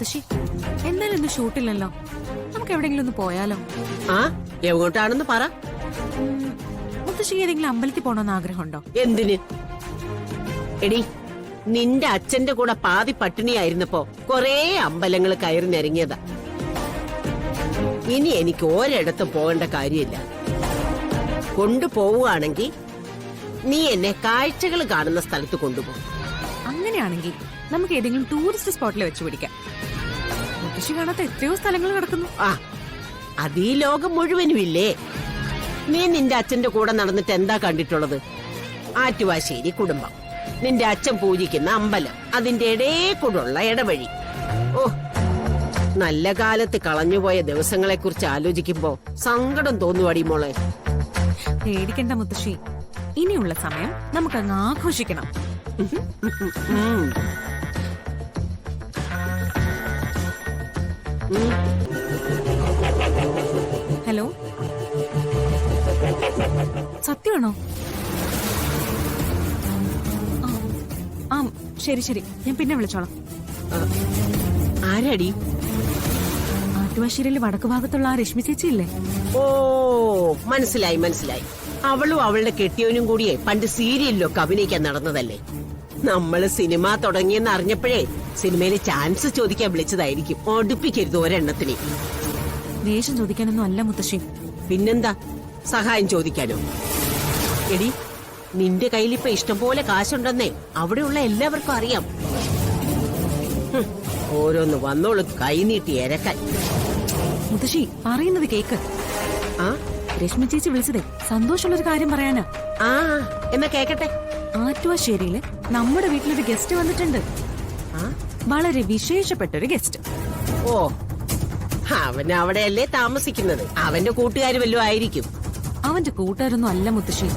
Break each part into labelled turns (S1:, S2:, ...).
S1: മുത്തശ്ശി, എന്നാലും ഇന്ന് ഷൂട്ടില്ലല്ലോ, നമുക്ക് എവിടെയെങ്കിലും ഒന്ന് പോയാലോ?
S2: ആ, എങ്ങോട്ടാണെന്ന് പറ.
S1: മുത്തശ്ശി ഏതെങ്കിലും അമ്പലത്തിൽ പോണോന്ന് ആഗ്രഹമുണ്ടോ?
S2: എന്തിന്? എടി, നിന്റെ അച്ഛന്റെ കൂടെ പാതി പട്ടിണിയായിരുന്നപ്പോ കൊറേ അമ്പലങ്ങൾ കയറി നിരങ്ങിയതാ. ഇനി എനിക്ക് ഒരിടത്തും പോകേണ്ട കാര്യമില്ല. കൊണ്ടുപോവുകയാണെങ്കിൽ നീ എന്നെ കാഴ്ചകൾ കാണുന്ന സ്ഥലത്ത് കൊണ്ടുപോകും.
S1: അങ്ങനെയാണെങ്കിൽ നമുക്ക് ഏതെങ്കിലും ടൂറിസ്റ്റ് സ്പോട്ടിൽ വെച്ച് പിടിക്കാം. മുത്തശ്ശി കാണാത്ത എത്രയോ സ്ഥലങ്ങൾ കിടക്കുന്നു.
S2: ആ, അത് ഈ ലോകം മുഴുവനും ഇല്ലേ? നീ നിന്റെ അച്ഛന്റെ കൂടെ നടന്നിട്ട് എന്താ കണ്ടിട്ടുള്ളത്? ആറ്റുവാശ്ശേരി കുടുംബം, നിന്റെ അച്ഛൻ പൂജിക്കുന്ന അമ്പലം, അതിന്റെ ഇടേക്കൂടുള്ള ഇടവഴി. ഓ, നല്ല കാലത്ത് കളഞ്ഞുപോയ ദിവസങ്ങളെ കുറിച്ച് ആലോചിക്കുമ്പോ സങ്കടം തോന്നുവാടി മോളെ.
S1: പേടിക്കണ്ട മുത്തശ്ശി, ഇനിയുള്ള സമയം നമുക്കങ്ങ് ആഘോഷിക്കണം. ഹലോ, സത്യമാണോ? ആ, ശരി ശരി, ഞാൻ പിന്നെ വിളിച്ചോളാം.
S2: ആരാടി?
S1: ആറ്റുവാശ്ശേരിയിലെ വടക്കു ഭാഗത്തുള്ള ആ രശ്മി ചേച്ചി ഇല്ലേ?
S2: ഓ, മനസ്സിലായി മനസ്സിലായി. അവളും അവളുടെ കെട്ടിയവനും കൂടിയേ പണ്ട് സീരിയലിലൊക്കെ അഭിനയിക്കാൻ നടന്നതല്ലേ. നമ്മള് സിനിമ തുടങ്ങിയെന്ന് അറിഞ്ഞപ്പോഴേ സിനിമയിൽ ചാൻസ് ചോദിക്കാൻ വിളിച്ചതായിരിക്കും. ഒടുപ്പിക്കരുത് ഒരെണ്ണത്തിന്.
S1: വേഷം ചോദിക്കാനൊന്നും അല്ല മുത്തശ്ശി.
S2: പിന്നെന്താ, സഹായം ചോദിക്കാനോ? എടി, നിന്റെ കയ്യിലിപ്പോ ഇഷ്ടംപോലെ കാശുണ്ടെന്നേ അവിടെയുള്ള എല്ലാവർക്കും അറിയാം. ഓരോന്ന് വന്നോളൂ കൈനീട്ടി എരക്കാൻ.
S1: മുത്തശ്ശി പറയുന്നത് കേക്ക്.
S2: ആ,
S1: രശ്മി ചേച്ചി വിളിച്ചതേ സന്തോഷമുള്ളൊരു കാര്യം പറയാനാ.
S2: ആ, എന്നാ കേക്കട്ടെ.
S1: ആറ്റുവാശ്ശേരിയില് നമ്മുടെ വീട്ടിലൊരു ഗസ്റ്റ് വന്നിട്ടുണ്ട്. വളരെ വിശേഷപ്പെട്ടൊരു ഗസ്റ്റ്.
S2: ഓ, അവൻ അവിടെയല്ലേ താമസിക്കുന്നത്? അവന്റെ കൂട്ടുകാർ വല്ലതും ആയിരിക്കും.
S1: അവന്റെ കൂട്ടുകാരൊന്നും അല്ല മുത്തശ്ശി,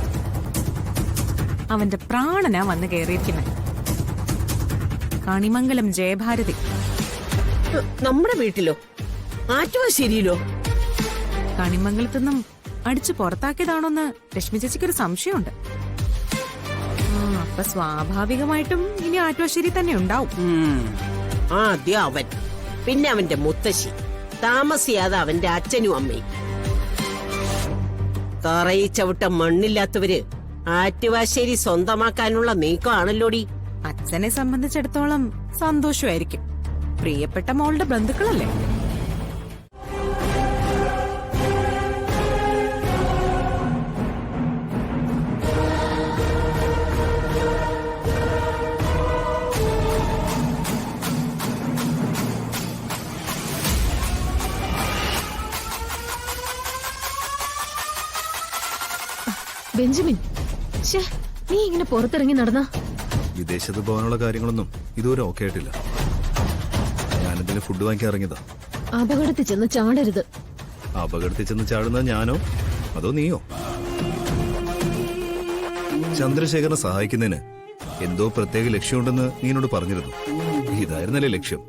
S1: അവന്റെ പ്രാണനാ വന്ന് കയറിയിരിക്കുന്നത്. കണിമംഗലം ജയഭാരതി.
S2: നമ്മുടെ വീട്ടിലോ? ആറ്റുവാശ്ശേരിയിലോ?
S1: കണിമംഗലത്തുനിന്നും അടിച്ചു പുറത്താക്കിയതാണോന്ന് രശ്മി ചേച്ചിക്കൊരു സംശയമുണ്ട്. അപ്പൊ സ്വാഭാവികമായിട്ടും ഇനി ആറ്റുവാശ്ശേരി തന്നെ ഉണ്ടാവും.
S2: ആദ്യം അവൻ, പിന്നെ അവന്റെ മുത്തശ്ശി, താമസിയാതെ അവന്റെ അച്ഛനും അമ്മയും. തറയി ചവിട്ട മണ്ണില്ലാത്തവര് ആറ്റുവാശ്ശേരി സ്വന്തമാക്കാനുള്ള നീക്കമാണല്ലോടി.
S1: അച്ഛനെ സംബന്ധിച്ചിടത്തോളം സന്തോഷമായിരിക്കും. പ്രിയപ്പെട്ട മോളുടെ ബന്ധുക്കളല്ലേ.
S3: ബെഞ്ചമിൻ, നീ ഇങ്ങനെ പുറത്തിറങ്ങി നടന്ന?
S4: വിദേശത്ത് പോകാനുള്ള കാര്യങ്ങളൊന്നും ഇതുവരെ ഓക്കെ ആയിട്ടില്ല. ഞാനെന്തെങ്കിലും ഫുഡ് വാങ്ങിക്കാൻ ഇറങ്ങിയതാ.
S3: അപകടത്തിൽ ചെന്ന് ചാടരുത്.
S4: അപകടത്തിൽ ചെന്ന് ചാടുന്നത് ഞാനോ അതോ നീയോ? ചന്ദ്രശേഖരനെ സഹായിക്കുന്നതിന് എന്തോ പ്രത്യേക ലക്ഷ്യമുണ്ടെന്ന് നീ എന്നോട് പറഞ്ഞിരുന്നു. ഇതായിരുന്നല്ലേ ലക്ഷ്യം?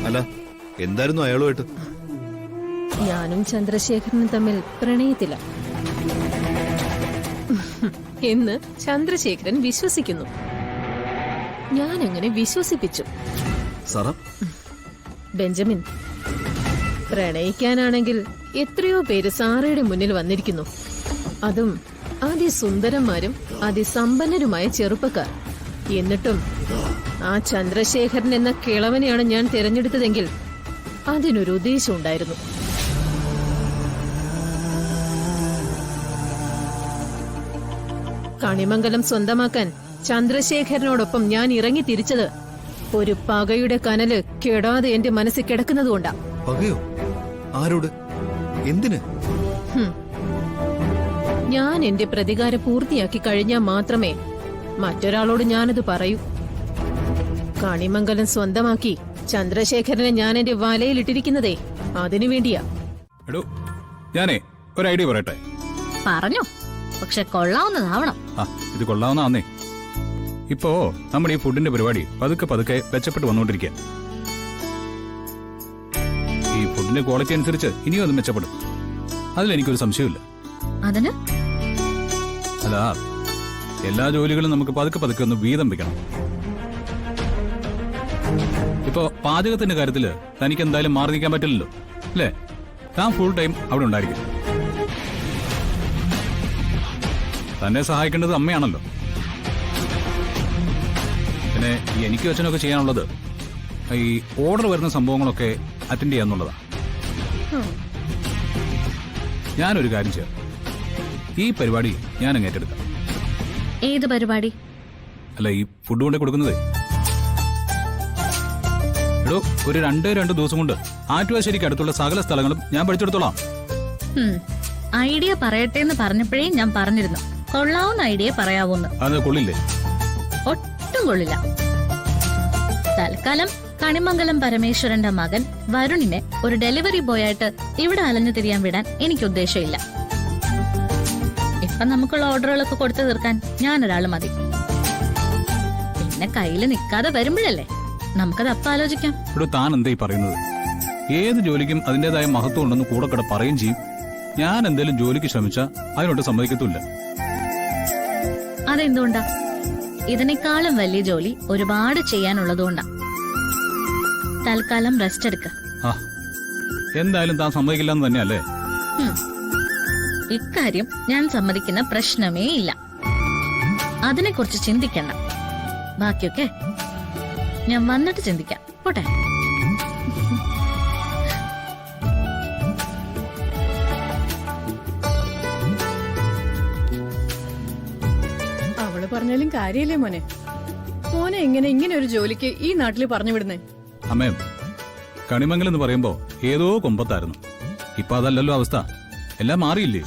S4: അല്ല, എന്തായിരുന്നു അയാളുമായിട്ട്?
S3: ഞാനും ചന്ദ്രശേഖരനും തമ്മിൽ പ്രണയത്തില എന്ന് ചന്ദ്രശേഖരൻ വിശ്വസിക്കുന്നു. ഞാൻ അങ്ങനെ വിശ്വസിപ്പിച്ചു. ബെഞ്ചമിൻ, പ്രണയിക്കാനാണെങ്കിൽ എത്രയോ പേര് സാറയുടെ മുന്നിൽ വന്നിരിക്കുന്നു. അതും അതിസുന്ദരന്മാരും അതിസമ്പന്നരുമായ ചെറുപ്പക്കാർ. എന്നിട്ടും ആ ചന്ദ്രശേഖരൻ എന്ന കിളവനെയാണ് ഞാൻ തിരഞ്ഞെടുത്തതെങ്കിൽ അതിനൊരു ഉദ്ദേശം ഉണ്ടായിരുന്നു. കണിമംഗലം സ്വന്തമാക്കാൻ ചന്ദ്രശേഖരനോടൊപ്പം ഞാൻ ഇറങ്ങി തിരിച്ചത് ഒരു പകയുടെ കനല് കെടാതെ എന്റെ മനസ്സിൽ കിടക്കുന്നതുകൊണ്ടാ.
S4: പകയോ? ആരോട്? എന്തിന്?
S3: ഞാൻ എന്റെ പ്രതികാരം പൂർത്തിയാക്കി കഴിഞ്ഞാൽ മാത്രമേ മറ്റൊരാളോട് ഞാനത് പറയൂ. കണിമംഗലം സ്വന്തമാക്കി ചന്ദ്രശേഖരനെ ഞാൻ എന്റെ വലയിലിട്ടിരിക്കുന്നതേ അതിനു വേണ്ടിയാ.
S5: ഞാനേ ഒരു ഐഡിയ പറയട്ടെ.
S6: പറഞ്ഞോ, പക്ഷെ കൊള്ളാവുന്നതാവണം.
S5: ഇത് കൊള്ളാവുന്നേ. ഇപ്പോ നമ്മുടെ ഈ ഫുഡിന്റെ പരിപാടി പതുക്കെ പതുക്കെ മെച്ചപ്പെട്ട് വന്നുകൊണ്ടിരിക്കുക. ഈ ഫുഡിന്റെ ക്വാളിറ്റി അനുസരിച്ച് ഇനിയും അത് മെച്ചപ്പെടും. അതിലെനിക്കൊരു സംശയമില്ല.
S6: അതിന്
S5: അല്ല, എല്ലാ ജോലികളും നമുക്ക് പതുക്കെ പതുക്കെ ഒന്ന് വീതം വെക്കണം. ഇപ്പോ പാചകത്തിന്റെ കാര്യത്തില് തനിക്ക് എന്തായാലും മാറി നിൽക്കാൻ പറ്റില്ലല്ലോ അല്ലേ? താൻ ഫുൾ ടൈം അവിടെ ഉണ്ടായിരിക്കും. തന്നെ സഹായിക്കേണ്ടത് അമ്മയാണല്ലോ. പിന്നെ എനിക്ക് അച്ഛനൊക്കെ ചെയ്യാനുള്ളത് ഈ ഓർഡർ വരുന്ന സംഭവങ്ങളൊക്കെ അറ്റൻഡ് ചെയ്യാന്നുള്ളതാ. ഞാനൊരു കാര്യം ചെയ്യാം, ഈ പരിപാടി ഞാൻ അങ്ങ് ഏറ്റെടുക്കാം.
S6: ഏത് പരിപാടി?
S5: അല്ല, ഈ ഫുഡ് കൊണ്ടേ കൊടുക്കുന്നതേ. എടോ, ഒരു 2 ദിവസം കൊണ്ട് ആറ്റുവാശ്ശേരിക്ക് അടുത്തുള്ള സകല സ്ഥലങ്ങളും ഞാൻ പഠിച്ചെടുത്തോളാം.
S6: ഐഡിയ പറയട്ടെ എന്ന് പറഞ്ഞപ്പോഴേ ഞാൻ പറഞ്ഞിരുന്നു കൊള്ളാവുന്ന ഐഡിയ പറയാവൂന്ന്.
S5: അത് കൊള്ളില്ലേ?
S6: ഒട്ടും കൊള്ളില്ല. തൽക്കാലം കണിമംഗലം പരമേശ്വരന്റെ മകൻ വരുണിനെ ഒരു ഡെലിവറി ബോയ് ആയിട്ട് ഇവിടെ അലഞ്ഞു തിരിയാൻ വിടാൻ എനിക്ക് ഉദ്ദേശമില്ല. ഇപ്പൊ നമുക്കുള്ള ഓർഡറുകളൊക്കെ കൊടുത്തു തീർക്കാൻ ഞാനൊരാള് മതി. പിന്നെ കയ്യിൽ നിൽക്കാതെ വരുമ്പോഴല്ലേ നമുക്കത് അപ്പം ആലോചിക്കാം.
S5: ഇവിടെ താൻ എന്തായി പറയുന്നത്? ഏത് ജോലിക്കും അതിന്റേതായ മഹത്വം ഉണ്ടെന്ന് കൂടെ കൂടെ പറയുകയും ചെയ്യും. ഞാൻ എന്തേലും ജോലിക്ക് ശ്രമിച്ചാൽ അതിനോട്ട് സമ്മതിക്കത്തില്ല.
S6: അതെന്തുകൊണ്ടാ? ഇതിനേക്കാളും വലിയ ജോലി ഒരുപാട് ചെയ്യാനുള്ളതുകൊണ്ടാ. തൽക്കാലം റെസ്റ്റ് എടുക്ക.
S5: ആ, എന്തായാലും താൻ സമ്മതിക്കില്ലെന്ന് തന്നെയല്ലേ?
S6: ഇക്കാര്യം ഞാൻ സമ്മതിക്കുന്ന പ്രശ്നമേ ഇല്ല. അതിനെക്കുറിച്ച് ചിന്തിക്കണ്ട. ബാക്കിയൊക്കെ ഞാൻ വന്നിട്ട് ചിന്തിക്കാം. പോട്ടെ.
S7: അവള് പറഞ്ഞാലും കാര്യമില്ലേ മോനെ? മോനെ ഇങ്ങനെ ഒരു ജോലിക്ക് ഈ നാട്ടില് പറഞ്ഞു വിടുന്നേ?
S5: അമ്മേ, കണിമംഗലം എന്ന് പറയുമ്പോ ഏതോ കൊമ്പത്തായിരുന്നു. ഇപ്പൊ അതല്ലല്ലോ അവസ്ഥ. എല്ലാം മാറിയില്ലേ?